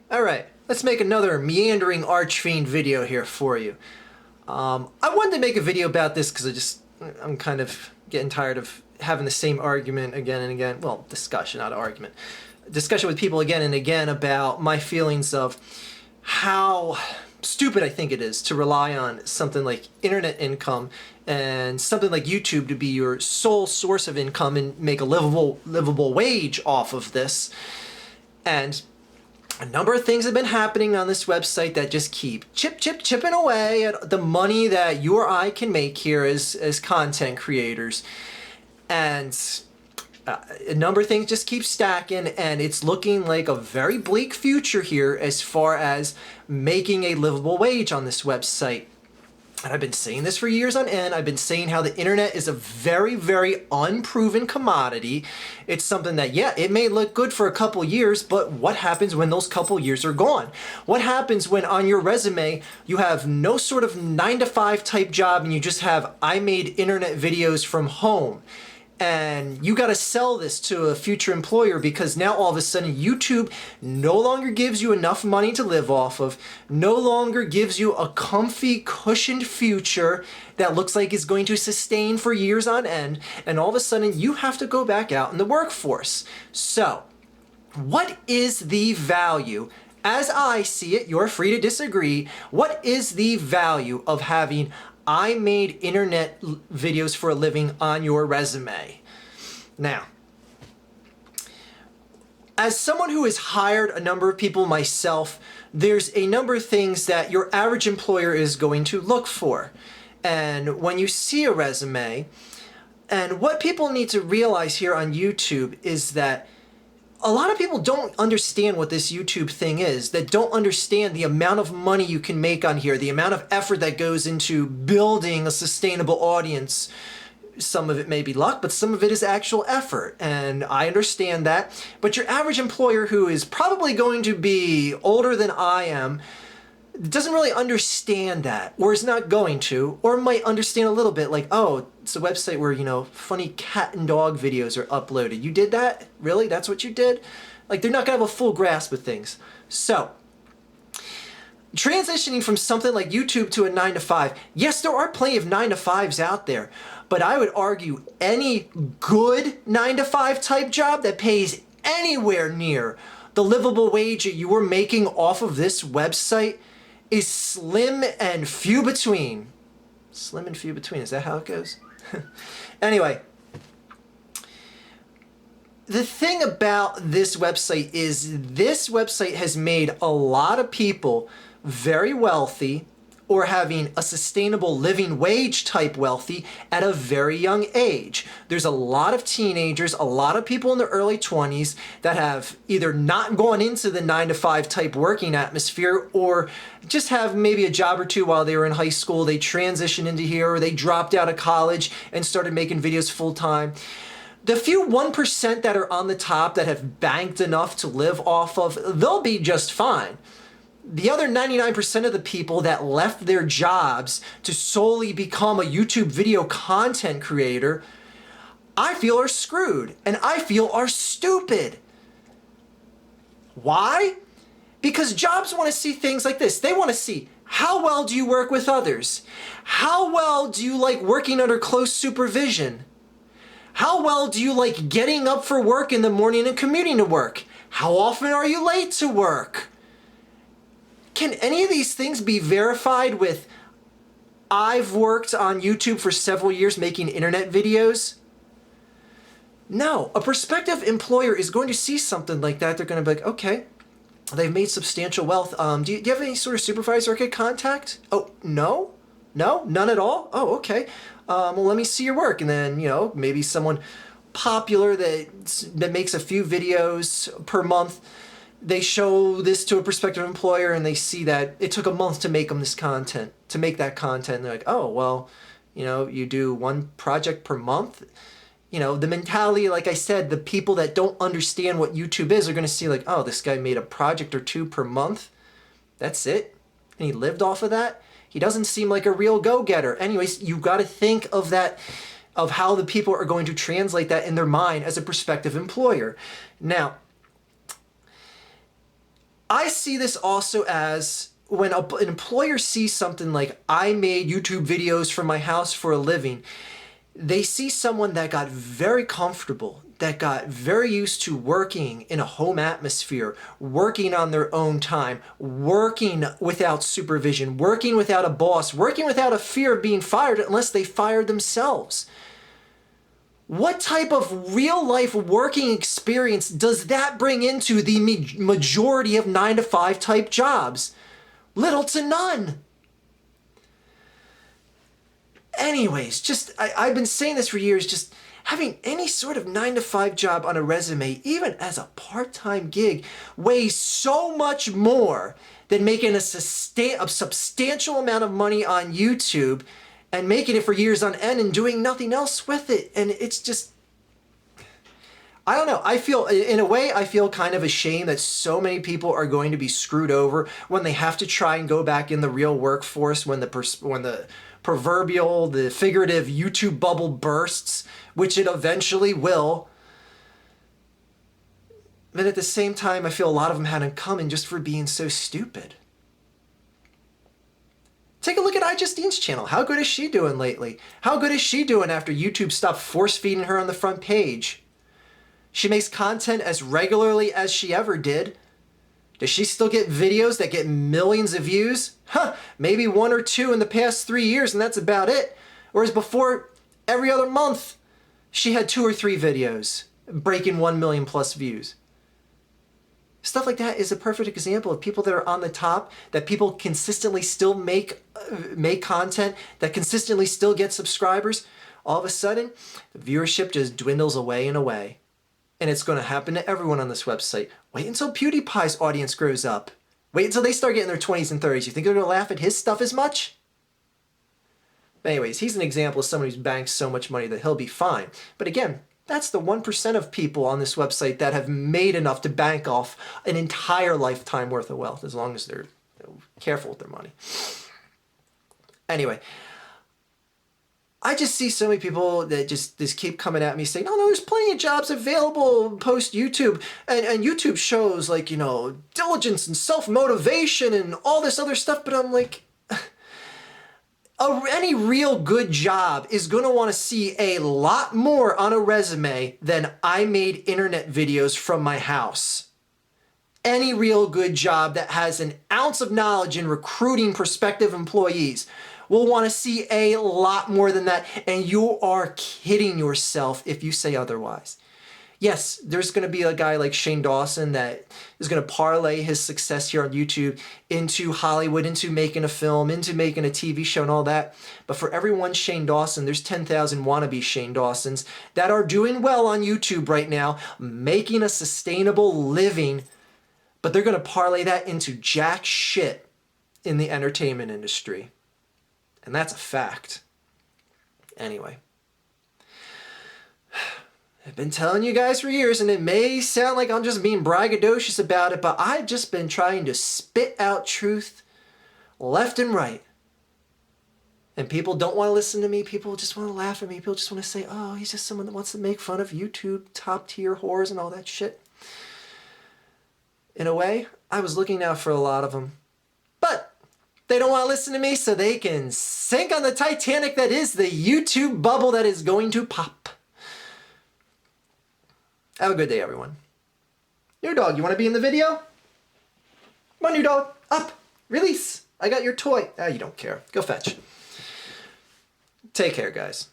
Alright, let's make another meandering Archfiend video here for you. I wanted to make a video about this because I'm kind of getting tired of having the same argument again and again. Well, discussion, not argument. Discussion with people again and again about my feelings of how stupid I think it is to rely on something like internet income and something like YouTube to be your sole source of income and make a livable wage off of this. And a number of things have been happening on this website that just keep chipping away at the money that you or I can make here as content creators. And a number of things just keep stacking, and it's looking like a very bleak future here as far as making a livable wage on this website. And I've been saying this for years on end. I've been saying how the internet is a very unproven commodity. It's something that, yeah, it may look good for a couple years, but what happens when those couple years are gone? What happens when on your resume you have no sort of 9-to-5 type job and you just have, I made internet videos from home? And you got to sell this to a future employer because now all of a sudden YouTube no longer gives you enough money to live off of, no longer gives you a comfy, cushioned future that looks like it's going to sustain for years on end, and all of a sudden you have to go back out in the workforce. So, what is the value? As I see it, you're free to disagree. What is the value of having I made internet videos for a living on your resume? Now, as someone who has hired a number of people myself, there's a number of things that your average employer is going to look for. And when you see a resume, and what people need to realize here on YouTube is that a lot of people don't understand what this YouTube thing is, that don't understand the amount of money you can make on here, the amount of effort that goes into building a sustainable audience. Some of it may be luck, but some of it is actual effort, and I understand that. But your average employer, who is probably going to be older than I am, doesn't really understand that, or is not going to, or might understand a little bit, like, oh, it's a website where, you know, funny cat and dog videos are uploaded. You did that? Really? That's what you did? Like, they're not gonna have a full grasp of things. So, transitioning from something like YouTube to a 9-to-5, yes, there are plenty of 9-to-5s out there, but I would argue any good 9-to-5 type job that pays anywhere near the livable wage that you were making off of this website is slim and few between. Slim and few between, is that how it goes? Anyway, the thing about this website is this website has made a lot of people very wealthy, or having a sustainable living wage type wealthy at a very young age. There's a lot of teenagers, a lot of people in their early 20s that have either not gone into the 9-to-5 type working atmosphere, or just have maybe a job or two while they were in high school. They transitioned into here, or they dropped out of college and started making videos full time. The few 1% that are on the top that have banked enough to live off of, they'll be just fine. The other 99% of the people that left their jobs to solely become a YouTube video content creator, I feel are screwed, and I feel are stupid. Why? Because jobs want to see things like this. They want to see, how well do you work with others? How well do you like working under close supervision? How well do you like getting up for work in the morning and commuting to work? How often are you late to work? Can any of these things be verified with, I've worked on YouTube for several years making internet videos? No. A prospective employer is going to see something like that. They're going to be like, okay, they've made substantial wealth. Do you have any sort of supervisor I could contact? Oh, no? No? None at all? Oh, okay. Well, let me see your work. And then, you know, maybe someone popular that makes a few videos per month, they show this to a prospective employer and they see that it took a month to make them this content, to make that content. And they're like, oh, well, you know, you do one project per month. You know, the mentality, like I said, the people that don't understand what YouTube is are going to see like, oh, this guy made a project or two per month. That's it. And he lived off of that. He doesn't seem like a real go-getter. Anyways, you got to think of that, of how the people are going to translate that in their mind as a prospective employer. Now, I see this also as when an employer sees something like, I made YouTube videos from my house for a living, they see someone that got very comfortable, that got very used to working in a home atmosphere, working on their own time, working without supervision, working without a boss, working without a fear of being fired unless they fired themselves. What type of real life working experience does that bring into the majority of 9-to-5 type jobs? Little to none. Anyways, I've been saying this for years, just having any sort of 9-to-5 job on a resume, even as a part-time gig, weighs so much more than making a substantial amount of money on YouTube and making it for years on end and doing nothing else with it. And it's just, I don't know. I feel, in a way, I feel kind of ashamed that so many people are going to be screwed over when they have to try and go back in the real workforce when the proverbial, the figurative YouTube bubble bursts, which it eventually will. But at the same time, I feel a lot of them had it coming just for being so stupid. Take a look at iJustine's channel. How good is she doing lately? How good is she doing after YouTube stopped force-feeding her on the front page? She makes content as regularly as she ever did. Does she still get videos that get millions of views? Maybe 1 or 2 in the past 3 years, and that's about it. Whereas before, every other month, she had 2 or 3 videos breaking 1 million plus views. Stuff like that is a perfect example of people that are on the top, that people consistently still make content, that consistently still get subscribers. All of a sudden, the viewership just dwindles away and away. And it's going to happen to everyone on this website. Wait until PewDiePie's audience grows up. Wait until they start getting their 20s and 30s. You think they're going to laugh at his stuff as much? But anyways, he's an example of someone who's banked so much money that he'll be fine. But again, that's the 1% of people on this website that have made enough to bank off an entire lifetime worth of wealth, as long as they're careful with their money. Anyway, I just see so many people that just keep coming at me saying, oh no, there's plenty of jobs available post YouTube. And YouTube shows like, you know, diligence and self-motivation and all this other stuff. But I'm like, any real good job is going to want to see a lot more on a resume than I made internet videos from my house. Any real good job that has an ounce of knowledge in recruiting prospective employees will want to see a lot more than that, and you are kidding yourself if you say otherwise. Yes, there's going to be a guy like Shane Dawson that is going to parlay his success here on YouTube into Hollywood, into making a film, into making a TV show and all that. But for every one Shane Dawson, there's 10,000 wannabe Shane Dawsons that are doing well on YouTube right now, making a sustainable living, but they're going to parlay that into jack shit in the entertainment industry. And that's a fact. Anyway. I've been telling you guys for years, and it may sound like I'm just being braggadocious about it, but I've just been trying to spit out truth left and right. And people don't want to listen to me. People just want to laugh at me. People just want to say, oh, he's just someone that wants to make fun of YouTube top-tier whores and all that shit. In a way, I was looking out for a lot of them. But they don't want to listen to me, so they can sink on the Titanic that is the YouTube bubble that is going to pop. Have a good day, everyone. New dog, you want to be in the video? Come on, new dog. Up. Release. I got your toy. Ah, you don't care. Go fetch. Take care, guys.